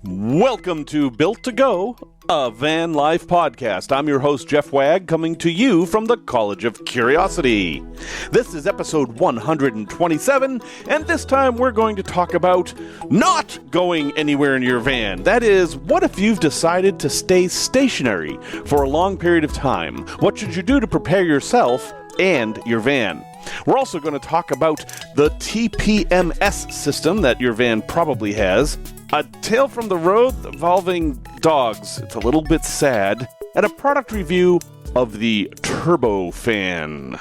Welcome to Built to Go, a van life podcast. I'm your host, Jeff Wagg, coming to you from the College of Curiosity. This is episode 127, and this time we're going to talk about not going anywhere in your van. That is, what if you've decided to stay stationary for a long period of time? What should you do to prepare yourself and your van? We're also going to talk about the TPMS system that your van probably has, a tale from the road involving dogs, it's a little bit sad, and a product review of the Turbo Fan.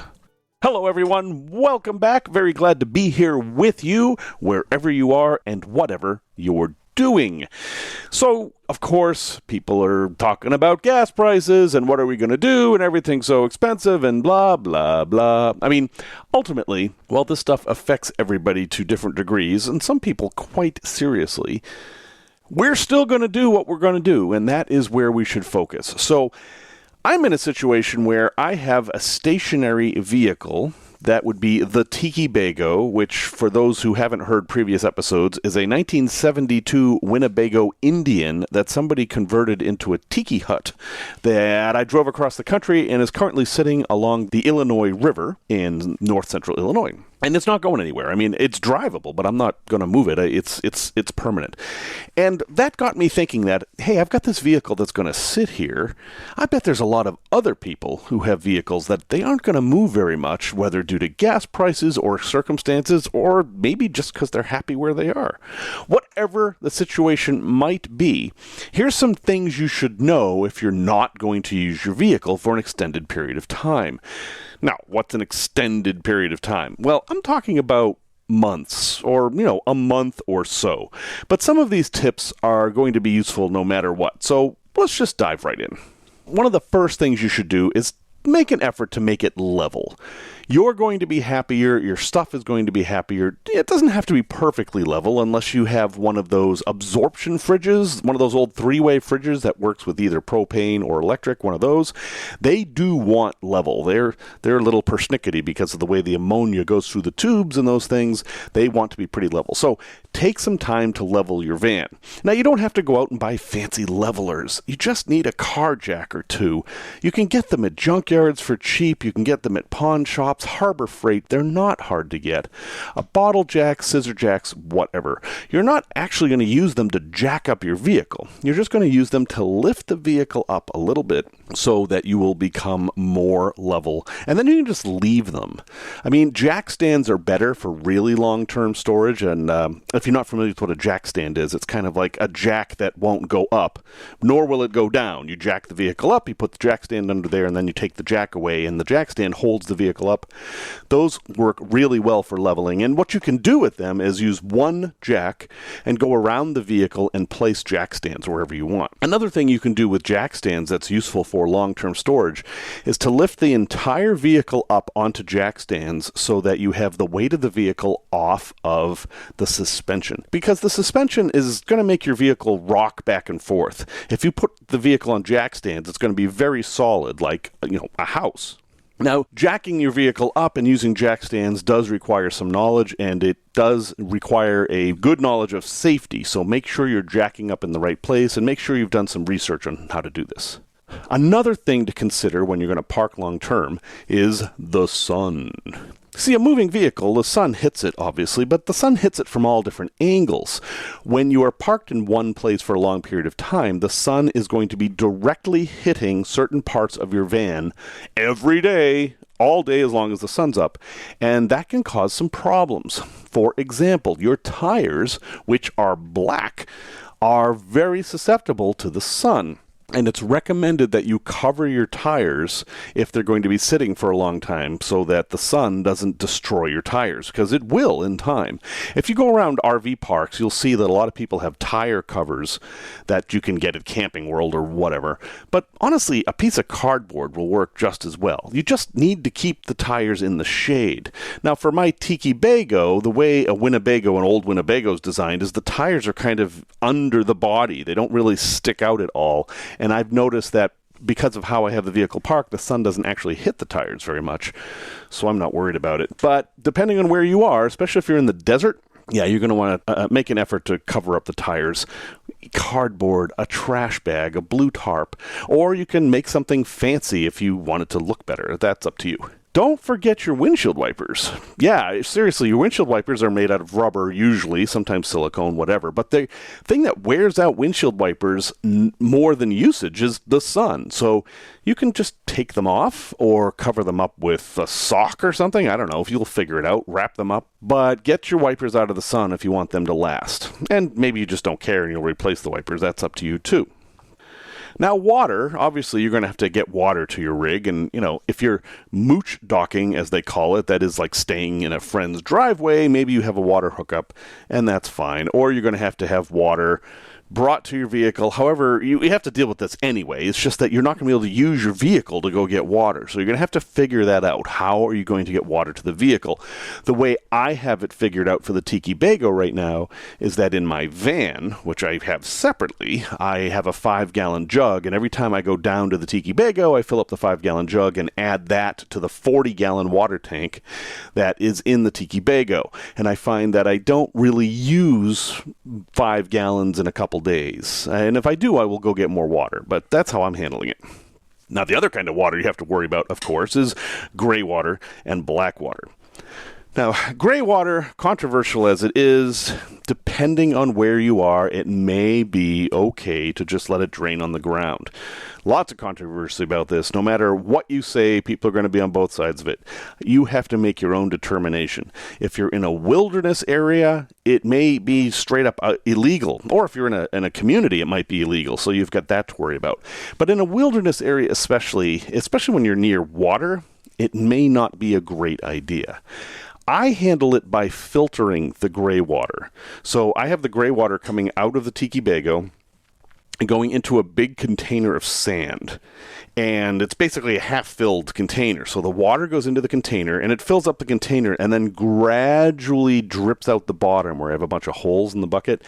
Hello everyone, welcome back. Very glad to be here with you, wherever you are and whatever you're doing. So, of course, people are talking about gas prices and what are we going to do and everything's so expensive and blah, blah, blah. I mean, ultimately, well, this stuff affects everybody to different degrees and some people quite seriously. We're still going to do what we're going to do, and that is where we should focus. So, I'm in a situation where I have a stationary vehicle. That would be the Tiki Bago, which, for those who haven't heard previous episodes, is a 1972 Winnebago Indian that somebody converted into a tiki hut that I drove across the country and is currently sitting along the Illinois River in north central Illinois. And it's not going anywhere. I mean, it's drivable, but I'm not going to move it. It's permanent. And that got me thinking that, hey, I've got this vehicle that's going to sit here. I bet there's a lot of other people who have vehicles that they aren't going to move very much, whether due to gas prices or circumstances, or maybe just because they're happy where they are. Whatever the situation might be, here's some things you should know if you're not going to use your vehicle for an extended period of time. Now, what's an extended period of time? Well, I'm talking about months or, a month or so. But some of these tips are going to be useful no matter what. So let's just dive right in. One of the first things you should do is make an effort to make it level. You're going to be happier, your stuff is going to be happier. It doesn't have to be perfectly level unless you have one of those absorption fridges, one of those old three-way fridges that works with either propane or electric, one of those. They do want level. They're a little persnickety because of the way the ammonia goes through the tubes and those things. They want to be pretty level. So take some time to level your van. Now, you don't have to go out and buy fancy levelers. You just need a car jack or two. You can get them at junkyards for cheap. You can get them at pawn shops. Harbor Freight, they're not hard to get. A bottle jack, scissor jacks, whatever. You're not actually going to use them to jack up your vehicle. You're just going to use them to lift the vehicle up a little bit so that you will become more level. And then you can just leave them. I mean, jack stands are better for really long-term storage. And if you're not familiar with what a jack stand is, it's kind of like a jack that won't go up, nor will it go down. You jack the vehicle up, you put the jack stand under there, and then you take the jack away, and the jack stand holds the vehicle up. Those work really well for leveling, and what you can do with them is use one jack and go around the vehicle and place jack stands wherever you want. Another thing you can do with jack stands that's useful for long-term storage is to lift the entire vehicle up onto jack stands so that you have the weight of the vehicle off of the suspension, because the suspension is going to make your vehicle rock back and forth. If you put the vehicle on jack stands, it's going to be very solid, like a house. Now, jacking your vehicle up and using jack stands does require some knowledge, and it does require a good knowledge of safety, so make sure you're jacking up in the right place and make sure you've done some research on how to do this. Another thing to consider when you're going to park long-term is the sun. See, a moving vehicle, the sun hits it, obviously, but the sun hits it from all different angles. When you are parked in one place for a long period of time, the sun is going to be directly hitting certain parts of your van every day, all day as long as the sun's up, and that can cause some problems. For example, your tires, which are black, are very susceptible to the sun. And it's recommended that you cover your tires if they're going to be sitting for a long time so that the sun doesn't destroy your tires, because it will in time. If you go around RV parks, you'll see that a lot of people have tire covers that you can get at Camping World or whatever. But honestly, a piece of cardboard will work just as well. You just need to keep the tires in the shade. Now, for my Tiki Bago, the way a Winnebago, an old Winnebago is designed is the tires are kind of under the body. They don't really stick out at all. And I've noticed that because of how I have the vehicle parked, the sun doesn't actually hit the tires very much, so I'm not worried about it. But depending on where you are, especially if you're in the desert, yeah, you're going to want to make an effort to cover up the tires. cardboard, a trash bag, a blue tarp, or you can make something fancy if you want it to look better. That's up to you. Don't forget your windshield wipers. Yeah, seriously, your windshield wipers are made out of rubber, usually, sometimes silicone, whatever. But the thing that wears out windshield wipers more than usage is the sun. So you can just take them off or cover them up with a sock or something. I don't know if you'll figure it out, wrap them up. But get your wipers out of the sun if you want them to last. And maybe you just don't care and you'll replace the wipers. That's up to you, too. Now, water, obviously, you're going to have to get water to your rig. And, if you're mooch docking, as they call it, that is like staying in a friend's driveway, maybe you have a water hookup, and that's fine. Or you're going to have water brought to your vehicle. However, you have to deal with this anyway. It's just that you're not going to be able to use your vehicle to go get water. So you're going to have to figure that out. How are you going to get water to the vehicle? The way I have it figured out for the Tiki Bago right now is that in my van, which I have separately, I have a 5-gallon jug, and every time I go down to the Tiki Bago, I fill up the 5-gallon jug and add that to the 40-gallon water tank that is in the Tiki Bago. And I find that I don't really use 5 gallons in a couple days. And if I do, I will go get more water. But that's how I'm handling it. Now, the other kind of water you have to worry about, of course, is gray water and black water. Now, gray water, controversial as it is, depending on where you are, it may be okay to just let it drain on the ground. Lots of controversy about this. No matter what you say, people are going to be on both sides of it. You have to make your own determination. If you're in a wilderness area, it may be straight up illegal. Or if you're in a community, it might be illegal. So you've got that to worry about. But in a wilderness area especially when you're near water, it may not be a great idea. I handle it by filtering the gray water. So I have the gray water coming out of the Tiki Bago and going into a big container of sand. And it's basically a half-filled container. So the water goes into the container, and it fills up the container, and then gradually drips out the bottom where I have a bunch of holes in the bucket.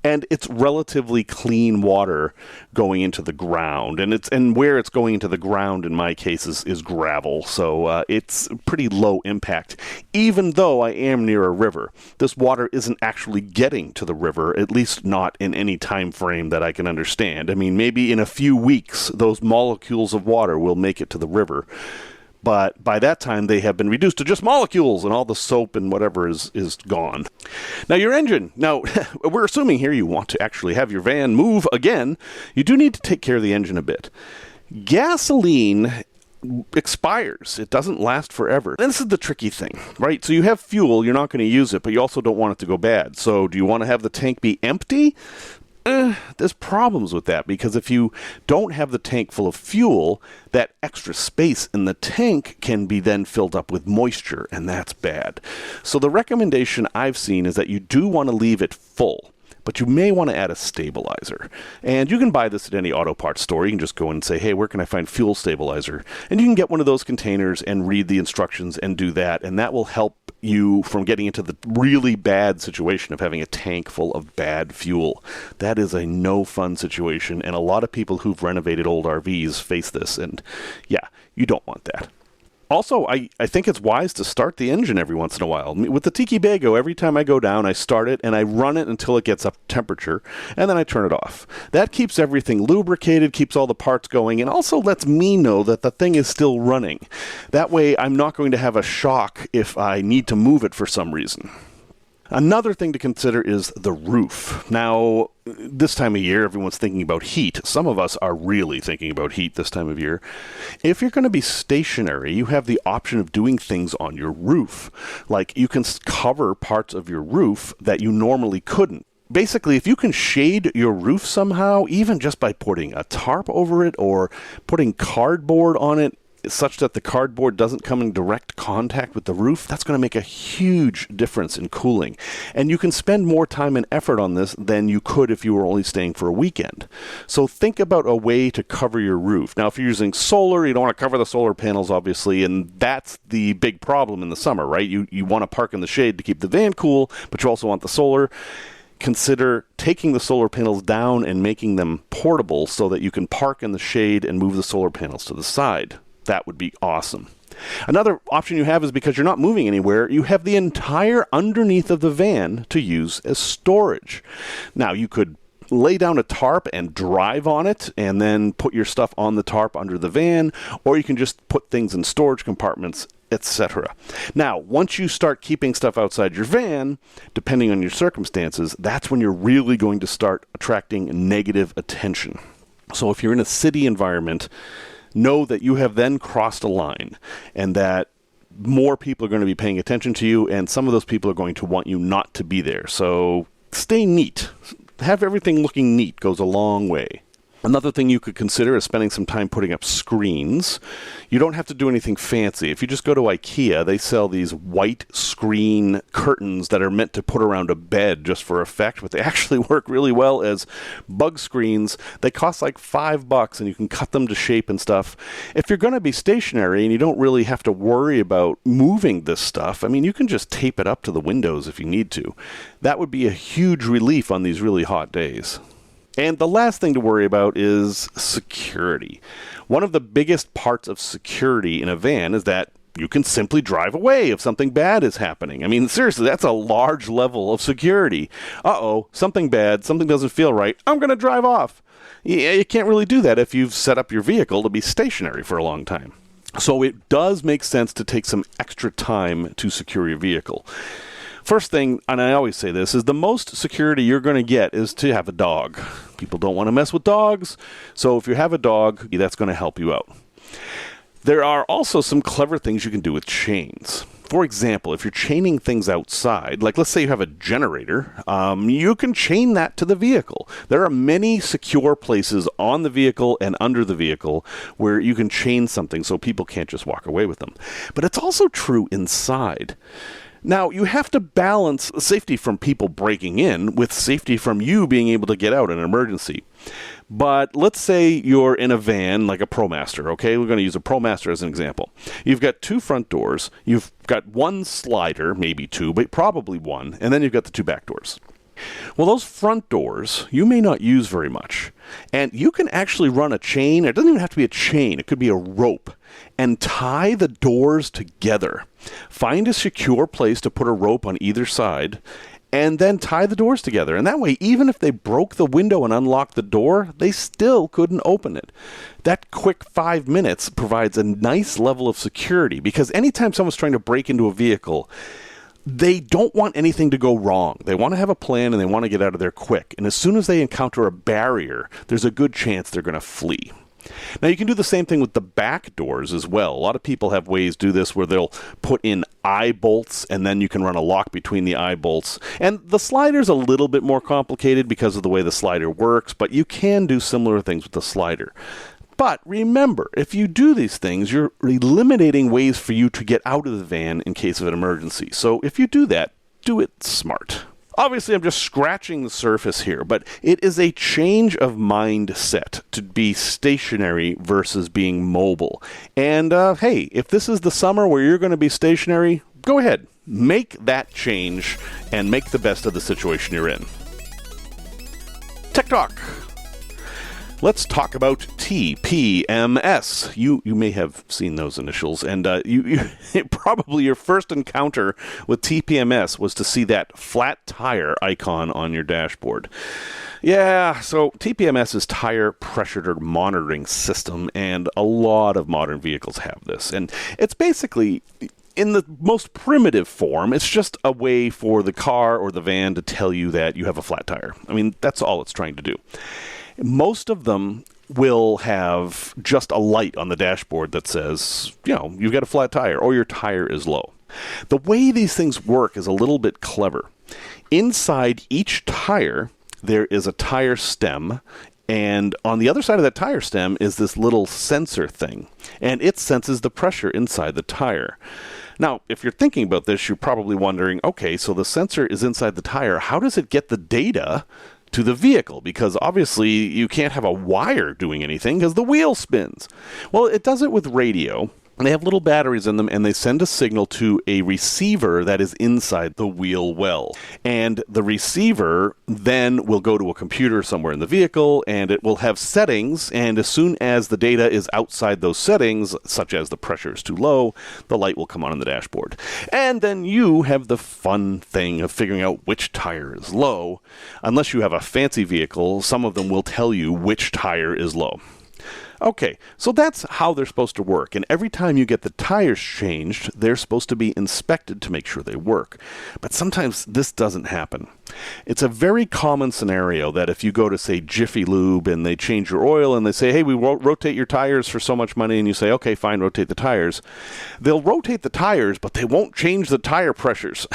And it's relatively clean water going into the ground. And where it's going into the ground, in my case, is gravel. So it's pretty low impact. Even though I am near a river, this water isn't actually getting to the river, at least not in any time frame that I can understand. I mean, maybe in a few weeks, those molecules of water will make it to the river. But by that time, they have been reduced to just molecules, and all the soap and whatever is gone. Now, your engine. Now, we're assuming here you want to actually have your van move again. You do need to take care of the engine a bit. Gasoline expires. It doesn't last forever. And this is the tricky thing, right? So you have fuel, you're not going to use it, but you also don't want it to go bad. So do you want to have the tank be empty? There's problems with that, because if you don't have the tank full of fuel, that extra space in the tank can be then filled up with moisture, and that's bad. So the recommendation I've seen is that you do want to leave it full, but you may want to add a stabilizer. And you can buy this at any auto parts store. You can just go in and say, hey, where can I find fuel stabilizer? And you can get one of those containers and read the instructions and do that, and that will help you from getting into the really bad situation of having a tank full of bad fuel. That is a no fun situation, and a lot of people who've renovated old RVs face this, and yeah, you don't want that. Also, I think it's wise to start the engine every once in a while. With the Tiki Bago, every time I go down, I start it and I run it until it gets up to temperature, and then I turn it off. That keeps everything lubricated, keeps all the parts going, and also lets me know that the thing is still running. That way, I'm not going to have a shock if I need to move it for some reason. Another thing to consider is the roof. Now, this time of year, everyone's thinking about heat. Some of us are really thinking about heat this time of year. If you're going to be stationary, you have the option of doing things on your roof. Like, you can cover parts of your roof that you normally couldn't. Basically, if you can shade your roof somehow, even just by putting a tarp over it or putting cardboard on it, such that the cardboard doesn't come in direct contact with the roof, that's going to make a huge difference in cooling. And you can spend more time and effort on this than you could if you were only staying for a weekend. So think about a way to cover your roof. Now, if you're using solar, you don't want to cover the solar panels, obviously, and that's the big problem in the summer, right? You want to park in the shade to keep the van cool, but you also want the solar. Consider taking the solar panels down and making them portable so that you can park in the shade and move the solar panels to the side. That would be awesome. Another option you have is, because you're not moving anywhere, you have the entire underneath of the van to use as storage. Now, you could lay down a tarp and drive on it and then put your stuff on the tarp under the van, or you can just put things in storage compartments, etc. Now, once you start keeping stuff outside your van, depending on your circumstances, that's when you're really going to start attracting negative attention. So if you're in a city environment, know that you have then crossed a line and that more people are going to be paying attention to you, and some of those people are going to want you not to be there. So stay neat. Have everything looking neat goes a long way. Another thing you could consider is spending some time putting up screens. You don't have to do anything fancy. If you just go to IKEA, they sell these white screen curtains that are meant to put around a bed just for effect, but they actually work really well as bug screens. They cost like $5 and you can cut them to shape and stuff. If you're going to be stationary and you don't really have to worry about moving this stuff, I mean, you can just tape it up to the windows if you need to. That would be a huge relief on these really hot days. And the last thing to worry about is security. One of the biggest parts of security in a van is that you can simply drive away if something bad is happening. I mean, seriously, that's a large level of security. Something bad, something doesn't feel right, I'm going to drive off. You can't really do that if you've set up your vehicle to be stationary for a long time. So it does make sense to take some extra time to secure your vehicle. First thing, and I always say this, is the most security you're going to get is to have a dog. People don't want to mess with dogs, so if you have a dog, that's going to help you out. There are also some clever things you can do with chains. For example, if you're chaining things outside, like let's say you have a generator, you can chain that to the vehicle. There are many secure places on the vehicle and under the vehicle where you can chain something so people can't just walk away with them. But it's also true inside. Now, you have to balance safety from people breaking in with safety from you being able to get out in an emergency. But let's say you're in a van like a ProMaster, okay? We're going to use a ProMaster as an example. You've got two front doors, you've got one slider, maybe two, but probably one, and then you've got the two back doors. Well, those front doors, you may not use very much. And you can actually run a chain. It doesn't even have to be a chain. It could be a rope. And tie the doors together. Find a secure place to put a rope on either side. And then tie the doors together. And that way, even if they broke the window and unlocked the door, they still couldn't open it. That quick 5 minutes provides a nice level of security. Because anytime someone's trying to break into a vehicle, they don't want anything to go wrong. They want to have a plan and they want to get out of there quick. And as soon as they encounter a barrier, there's a good chance they're going to flee. Now, you can do the same thing with the back doors as well. A lot of people have ways to do this where they'll put in eye bolts and then you can run a lock between the eye bolts. And the slider's a little bit more complicated because of the way the slider works, but you can do similar things with the slider. But remember, if you do these things, you're eliminating ways for you to get out of the van in case of an emergency. So if you do that, do it smart. Obviously, I'm just scratching the surface here, but it is a change of mindset to be stationary versus being mobile. And hey, if this is the summer where you're going to be stationary, go ahead. Make that change and make the best of the situation you're in. Tech Talk. Let's talk about TPMS. You may have seen those initials, and you probably your first encounter with TPMS was to see that flat tire icon on your dashboard. Yeah, so TPMS is Tire Pressure Monitoring System, and a lot of modern vehicles have this. And it's basically, in the most primitive form, it's just a way for the car or the van to tell you that you have a flat tire. I mean, that's all it's trying to do. Most of them will have just a light on the dashboard that says, you've got a flat tire or your tire is low. The way these things work is a little bit clever. Inside each tire, there is a tire stem, and on the other side of that tire stem is this little sensor thing, and it senses the pressure inside the tire. Now, if you're thinking about this, you're probably wondering, okay, so the sensor is inside the tire. How does it get the data to the vehicle? Because obviously you can't have a wire doing anything because the wheel spins. Well, it does it with radio. They have little batteries in them, and they send a signal to a receiver that is inside the wheel well. And the receiver then will go to a computer somewhere in the vehicle, and it will have settings, and as soon as the data is outside those settings, such as the pressure is too low, the light will come on in the dashboard. And then you have the fun thing of figuring out which tire is low. Unless you have a fancy vehicle, some of them will tell you which tire is low. Okay, so that's how they're supposed to work, and every time you get the tires changed, they're supposed to be inspected to make sure they work. But sometimes this doesn't happen. It's a very common scenario that if you go to, say, Jiffy Lube and they change your oil and they say, hey, we rotate your tires for so much money, and you say, okay, fine, rotate the tires. They'll rotate the tires, but they won't change the tire pressures.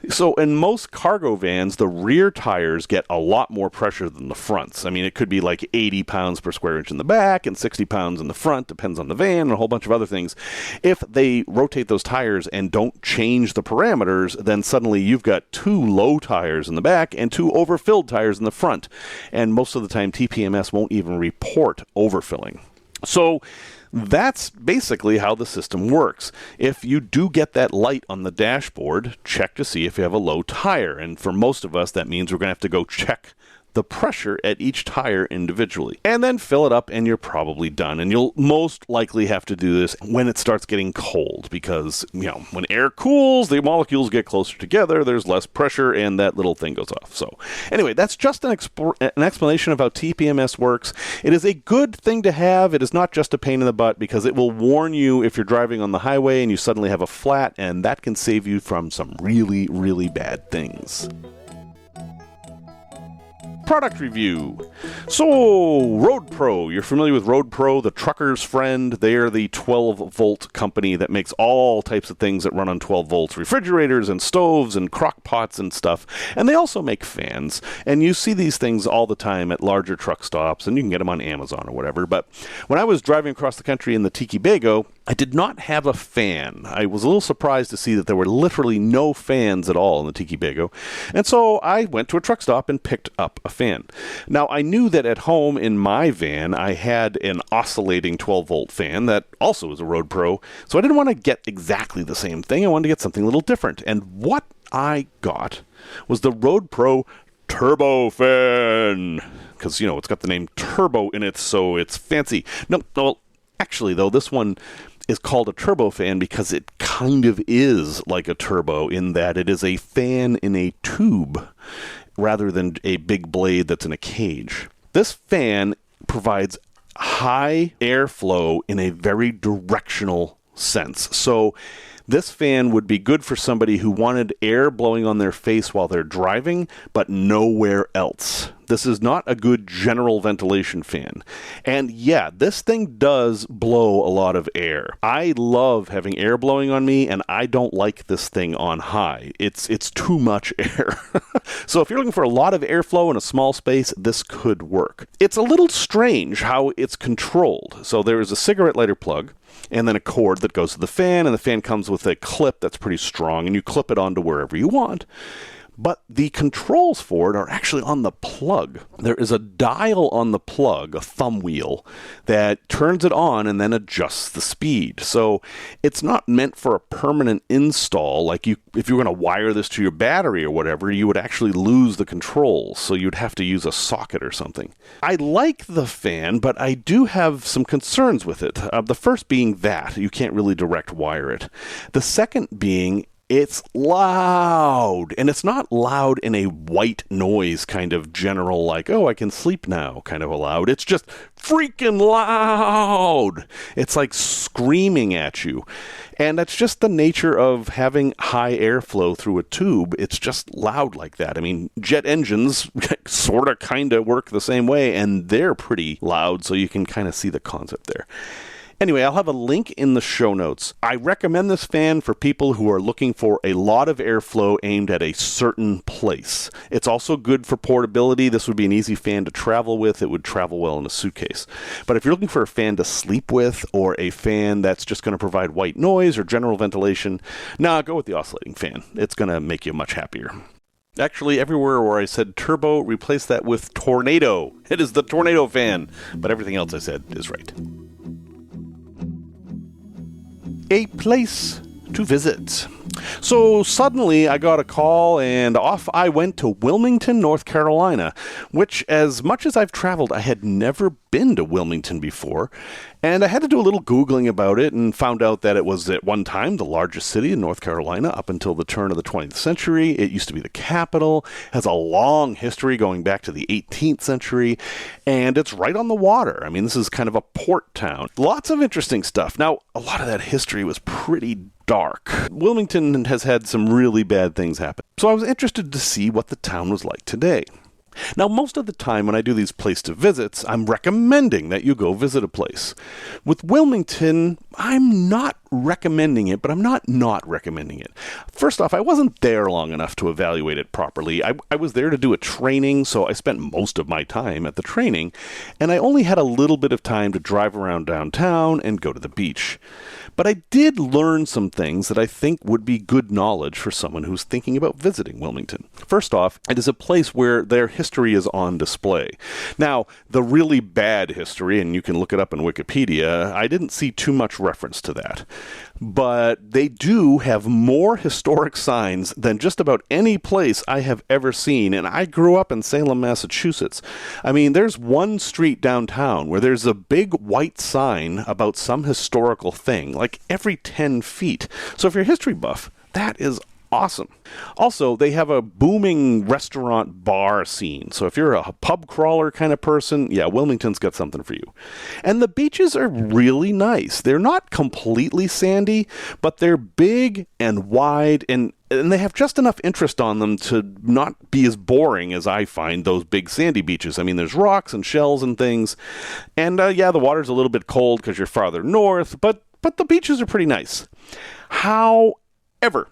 So in most cargo vans, the rear tires get a lot more pressure than the fronts. I mean, it could be like 80 pounds per square inch in the back and 60 pounds in the front, depends on the van and a whole bunch of other things. If they rotate those tires and don't change the parameters, then suddenly you've got 2 low tires in the back and 2 overfilled tires in the front. And most of the time, TPMS won't even report overfilling. So that's basically how the system works. If you do get that light on the dashboard, check to see if you have a low tire. And for most of us, that means we're going to have to go check the pressure at each tire individually, and then fill it up, and you're probably done. And you'll most likely have to do this when it starts getting cold, because, when air cools, the molecules get closer together, there's less pressure, and that little thing goes off. So anyway, that's just an explanation of how TPMS works. It is a good thing to have. It is not just a pain in the butt, because it will warn you if you're driving on the highway and you suddenly have a flat, and that can save you from some really, really bad things. Product review. So, RoadPro. You're familiar with RoadPro, the trucker's friend. They are the 12-volt company that makes all types of things that run on 12 volts. Refrigerators and stoves and crock pots and stuff. And they also make fans. And you see these things all the time at larger truck stops, and you can get them on Amazon or whatever. But when I was driving across the country in the Tiki-Bago, I did not have a fan. I was a little surprised to see that there were literally no fans at all in the Tiki-Bago. And so I went to a truck stop and picked up a fan. Now, I knew that at home in my van, I had an oscillating 12-volt fan that also is a RoadPro, so I didn't want to get exactly the same thing. I wanted to get something a little different. And what I got was the RoadPro Turbo Fan, because, it's got the name Turbo in it, so it's fancy. No, actually, though, this one is called a turbo fan because it kind of is like a turbo in that it is a fan in a tube rather than a big blade that's in a cage. This fan provides high airflow in a very directional sense. So this fan would be good for somebody who wanted air blowing on their face while they're driving, but nowhere else. This is not a good general ventilation fan. And yeah, this thing does blow a lot of air. I love having air blowing on me, and I don't like this thing on high. It's too much air. So if you're looking for a lot of airflow in a small space, this could work. It's a little strange how it's controlled. So there is a cigarette lighter plug, and then a cord that goes to the fan, and the fan comes with a clip that's pretty strong, and you clip it onto wherever you want. But the controls for it are actually on the plug. There is a dial on the plug, a thumb wheel, that turns it on and then adjusts the speed. So it's not meant for a permanent install. Like if you were going to wire this to your battery or whatever, you would actually lose the controls. So you'd have to use a socket or something. I like the fan, but I do have some concerns with it. The first being that you can't really direct wire it. The second being it's loud, and it's not loud in a white noise kind of general, like, oh, I can sleep now kind of a loud. It's just freaking loud. It's like screaming at you. And that's just the nature of having high airflow through a tube. It's just loud like that. I mean, jet engines sort of kind of work the same way, and they're pretty loud, so you can kind of see the concept there. Anyway, I'll have a link in the show notes. I recommend this fan for people who are looking for a lot of airflow aimed at a certain place. It's also good for portability. This would be an easy fan to travel with. It would travel well in a suitcase. But if you're looking for a fan to sleep with or a fan that's just going to provide white noise or general ventilation, go with the oscillating fan. It's going to make you much happier. Actually, everywhere where I said turbo, replace that with tornado. It is the tornado fan. But everything else I said is right. A place to visit. So suddenly I got a call and off I went to Wilmington, North Carolina, which, as much as I've traveled, I had never been to Wilmington before. And I had to do a little Googling about it and found out that it was at one time the largest city in North Carolina up until the turn of the 20th century. It used to be the capital, has a long history going back to the 18th century, and it's right on the water. I mean, this is kind of a port town. Lots of interesting stuff. Now, a lot of that history was pretty dark. Wilmington has had some really bad things happen. So I was interested to see what the town was like today. Now, most of the time when I do these place to visits, I'm recommending that you go visit a place. With Wilmington, I'm not recommending it, but I'm not recommending it. First off, I wasn't there long enough to evaluate it properly. I was there to do a training, so I spent most of my time at the training, and I only had a little bit of time to drive around downtown and go to the beach. But I did learn some things that I think would be good knowledge for someone who's thinking about visiting Wilmington. First off, it is a place where their history is on display. Now, the really bad history, and you can look it up in Wikipedia, I didn't see too much reference to that. But they do have more historic signs than just about any place I have ever seen, and I grew up in Salem, Massachusetts. I mean, there's one street downtown where there's a big white sign about some historical thing, like every 10 feet. So if you're a history buff, that is awesome. Also, they have a booming restaurant bar scene. So if you're a pub crawler kind of person, yeah, Wilmington's got something for you. And the beaches are really nice. They're not completely sandy, but they're big and wide, and they have just enough interest on them to not be as boring as I find those big sandy beaches. I mean, there's rocks and shells and things. And yeah, the water's a little bit cold because you're farther north, but the beaches are pretty nice. However,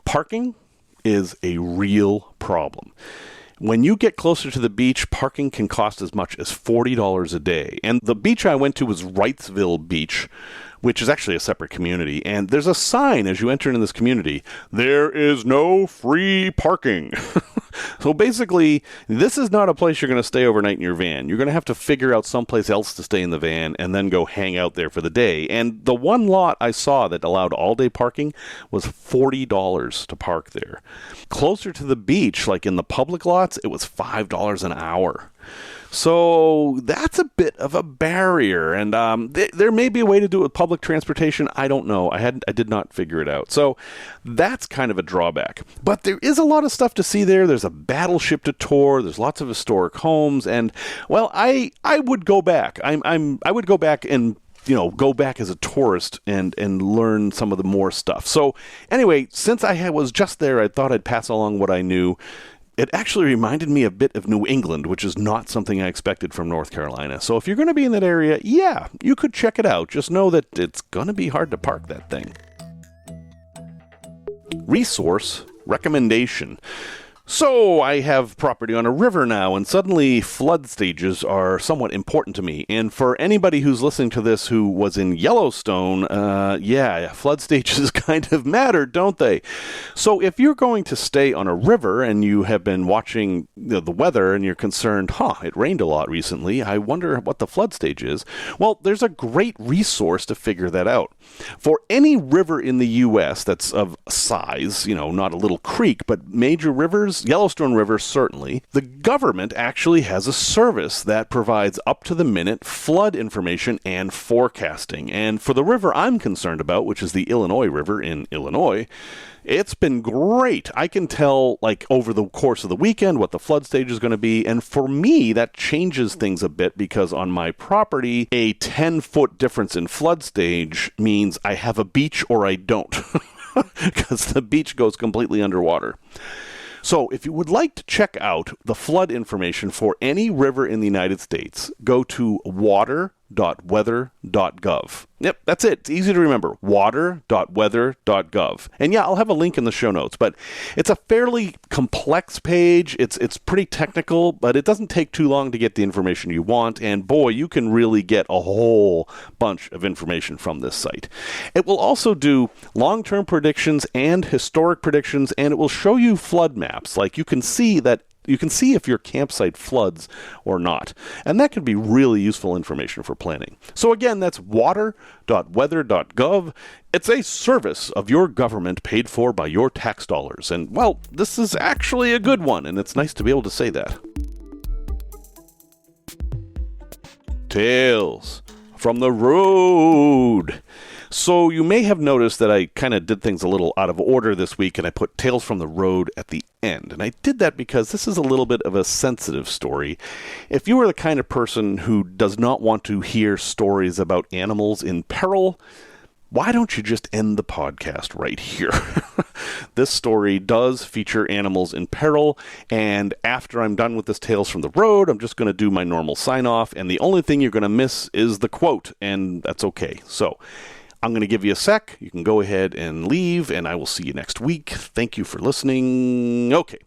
parking is a real problem. When you get closer to the beach, parking can cost as much as $40 a day. And the beach I went to was Wrightsville Beach, which is actually a separate community. And there's a sign as you enter into this community, there is no free parking. So basically, this is not a place you're going to stay overnight in your van. You're going to have to figure out someplace else to stay in the van and then go hang out there for the day. And the one lot I saw that allowed all-day parking was $40 to park there. Closer to the beach, like in the public lots, it was $5 an hour. So that's a bit of a barrier, and there may be a way to do it with public transportation. I don't know. I did not figure it out. So that's kind of a drawback. But there is a lot of stuff to see there. There's a battleship to tour. There's lots of historic homes, and well, I would go back. I would go back and go back as a tourist and learn some of the more stuff. So anyway, since I was just there, I thought I'd pass along what I knew. It actually reminded me a bit of New England, which is not something I expected from North Carolina. So if you're going to be in that area, yeah, you could check it out. Just know that it's going to be hard to park that thing. Resource recommendation. So I have property on a river now, and suddenly flood stages are somewhat important to me. And for anybody who's listening to this who was in Yellowstone, flood stages kind of matter, don't they? So if you're going to stay on a river and you have been watching the weather and you're concerned, it rained a lot recently, I wonder what the flood stage is. Well, there's a great resource to figure that out. For any river in the U.S. that's of size, not a little creek, but major rivers, Yellowstone River certainly, the government actually has a service that provides up-to-the-minute flood information and forecasting. And for the river I'm concerned about, which is the Illinois River in Illinois, it's been great. I can tell, over the course of the weekend what the flood stage is going to be. And for me, that changes things a bit because on my property, a 10-foot difference in flood stage means I have a beach or I don't, because the beach goes completely underwater. So if you would like to check out the flood information for any river in the United States, go to water.weather.gov. Yep, that's it. It's easy to remember. Water.weather.gov. And yeah, I'll have a link in the show notes, but it's a fairly complex page. It's pretty technical, but it doesn't take too long to get the information you want. And boy, you can really get a whole bunch of information from this site. It will also do long-term predictions and historic predictions, and it will show you flood maps. Like you can see that you can see if your campsite floods or not. And that can be really useful information for planning. So again, that's water.weather.gov. It's a service of your government paid for by your tax dollars. And, well, this is actually a good one, and it's nice to be able to say that. Tales from the road. So you may have noticed that I kind of did things a little out of order this week, and I put Tales from the Road at the end. And I did that because this is a little bit of a sensitive story. If you are the kind of person who does not want to hear stories about animals in peril, why don't you just end the podcast right here? This story does feature animals in peril, and after I'm done with this Tales from the Road, I'm just going to do my normal sign-off, and the only thing you're going to miss is the quote, and that's okay. So I'm going to give you a sec. You can go ahead and leave, and I will see you next week. Thank you for listening. Okay.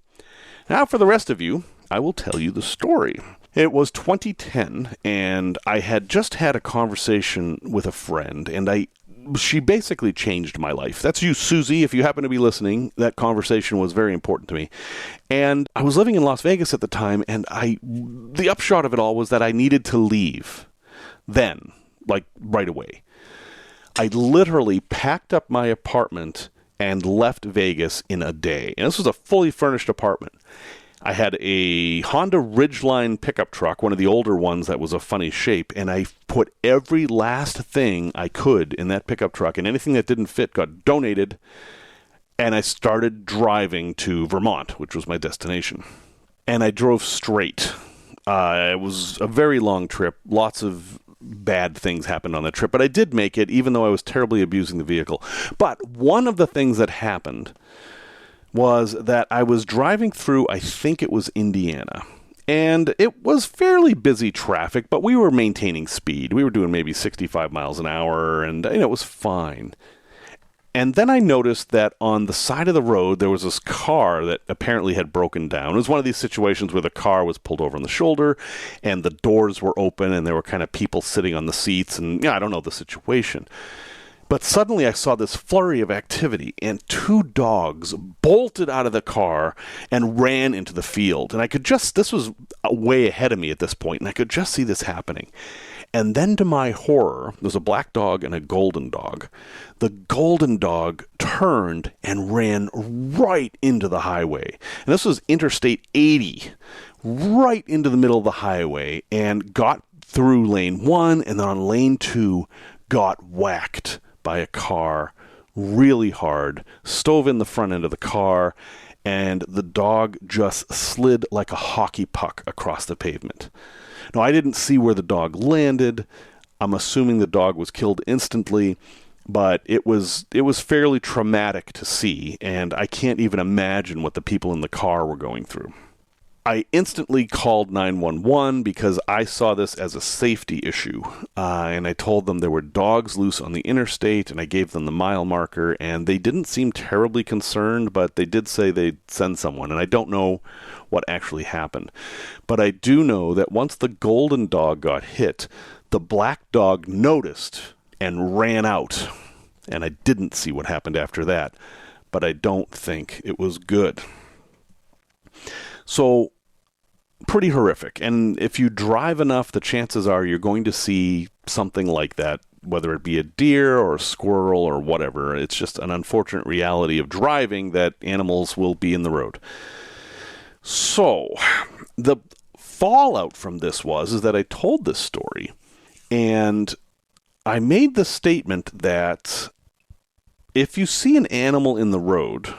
Now for the rest of you, I will tell you the story. It was 2010, and I had just had a conversation with a friend, and she basically changed my life. That's you, Susie. If you happen to be listening, that conversation was very important to me. And I was living in Las Vegas at the time, and the upshot of it all was that I needed to leave then, like right away. I literally packed up my apartment and left Vegas in a day. And this was a fully furnished apartment. I had a Honda Ridgeline pickup truck, one of the older ones that was a funny shape, and I put every last thing I could in that pickup truck, and anything that didn't fit got donated, and I started driving to Vermont, which was my destination. And I drove straight. It was a very long trip. Lots of bad things happened on that trip, but I did make it, even though I was terribly abusing the vehicle. But one of the things that happened was that I was driving through, I think it was Indiana, and it was fairly busy traffic, but we were maintaining speed. We were doing maybe 65 miles an hour, and it was fine. And then I noticed that on the side of the road, there was this car that apparently had broken down. It was one of these situations where the car was pulled over on the shoulder, and the doors were open, and there were kind of people sitting on the seats, and I don't know the situation. But suddenly I saw this flurry of activity, and two dogs bolted out of the car and ran into the field. And this was way ahead of me at this point, and I could just see this happening. And then to my horror, there was a black dog and a golden dog. The golden dog turned and ran right into the highway. And this was Interstate 80, right into the middle of the highway, and got through lane 1, and then on lane 2 got whacked by a car really hard, stove in the front end of the car, and the dog just slid like a hockey puck across the pavement. Now, I didn't see where the dog landed. I'm assuming the dog was killed instantly, but it was fairly traumatic to see, and I can't even imagine what the people in the car were going through. I instantly called 911 because I saw this as a safety issue, and I told them there were dogs loose on the interstate, and I gave them the mile marker, and they didn't seem terribly concerned, but they did say they'd send someone, and I don't know what actually happened. But I do know that once the golden dog got hit, the black dog noticed and ran out, and I didn't see what happened after that, but I don't think it was good. So, pretty horrific. And if you drive enough, the chances are you're going to see something like that, whether it be a deer or a squirrel or whatever. It's just an unfortunate reality of driving that animals will be in the road. So, the fallout from this is that I told this story, and I made the statement that if you see an animal in the road,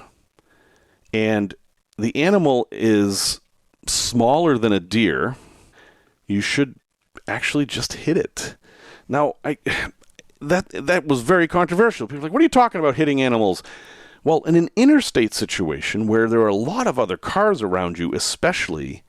and the animal is smaller than a deer, you should actually just hit it. Now, that was very controversial. People are like, what are you talking about hitting animals? Well, in an interstate situation where there are a lot of other cars around you, especially,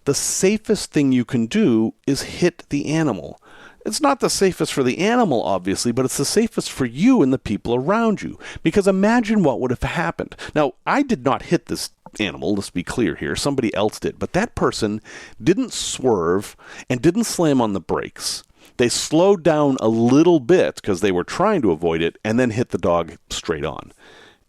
the safest thing you can do is hit the animal. It's not the safest for the animal, obviously, but it's the safest for you and the people around you. Because imagine what would have happened. Now, I did not hit this animal, let's be clear here. Somebody else did. But that person didn't swerve and didn't slam on the brakes. They slowed down a little bit because they were trying to avoid it and then hit the dog straight on.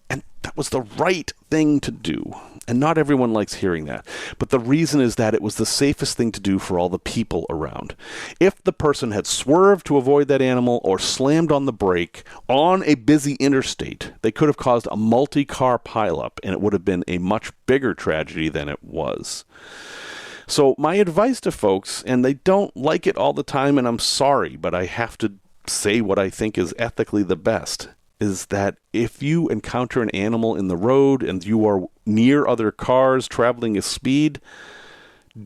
And that was the right thing to do. And not everyone likes hearing that. But the reason is that it was the safest thing to do for all the people around. If the person had swerved to avoid that animal or slammed on the brake on a busy interstate, they could have caused a multi-car pileup, and it would have been a much bigger tragedy than it was. So my advice to folks, and they don't like it all the time, and I'm sorry, but I have to say what I think is ethically the best, is that if you encounter an animal in the road and you are near other cars traveling at speed,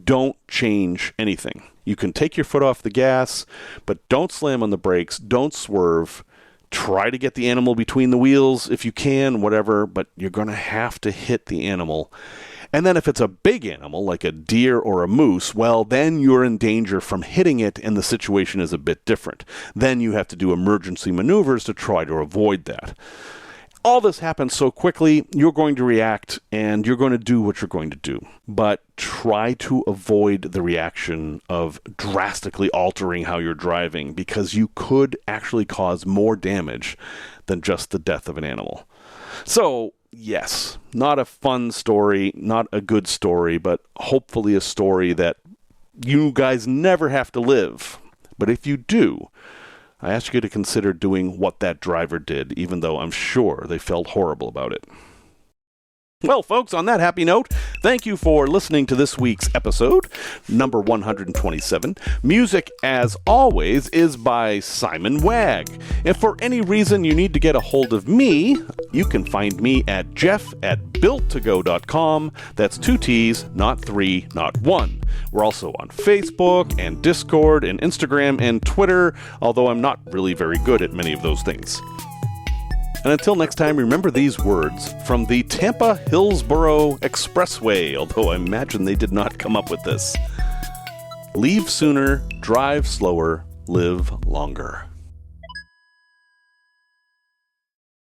don't change anything. You can take your foot off the gas, but don't slam on the brakes, don't swerve. Try to get the animal between the wheels if you can, whatever, but you're going to have to hit the animal. And then if it's a big animal, like a deer or a moose, well, then you're in danger from hitting it, and the situation is a bit different. Then you have to do emergency maneuvers to try to avoid that. All this happens so quickly, you're going to react, and you're going to do what you're going to do. But try to avoid the reaction of drastically altering how you're driving, because you could actually cause more damage than just the death of an animal. So, yes, not a fun story, not a good story, but hopefully a story that you guys never have to live. But if you do, I ask you to consider doing what that driver did, even though I'm sure they felt horrible about it. Well, folks, on that happy note, thank you for listening to this week's episode, number 127. Music, as always, is by Simon Wagg. If for any reason you need to get a hold of me, you can find me at jeff@builttogo.com. That's 2 T's, not 3, not 1. We're also on Facebook and Discord and Instagram and Twitter, although I'm not really very good at many of those things. And until next time, remember these words from the Tampa-Hillsborough Expressway, although I imagine they did not come up with this. Leave sooner, drive slower, live longer.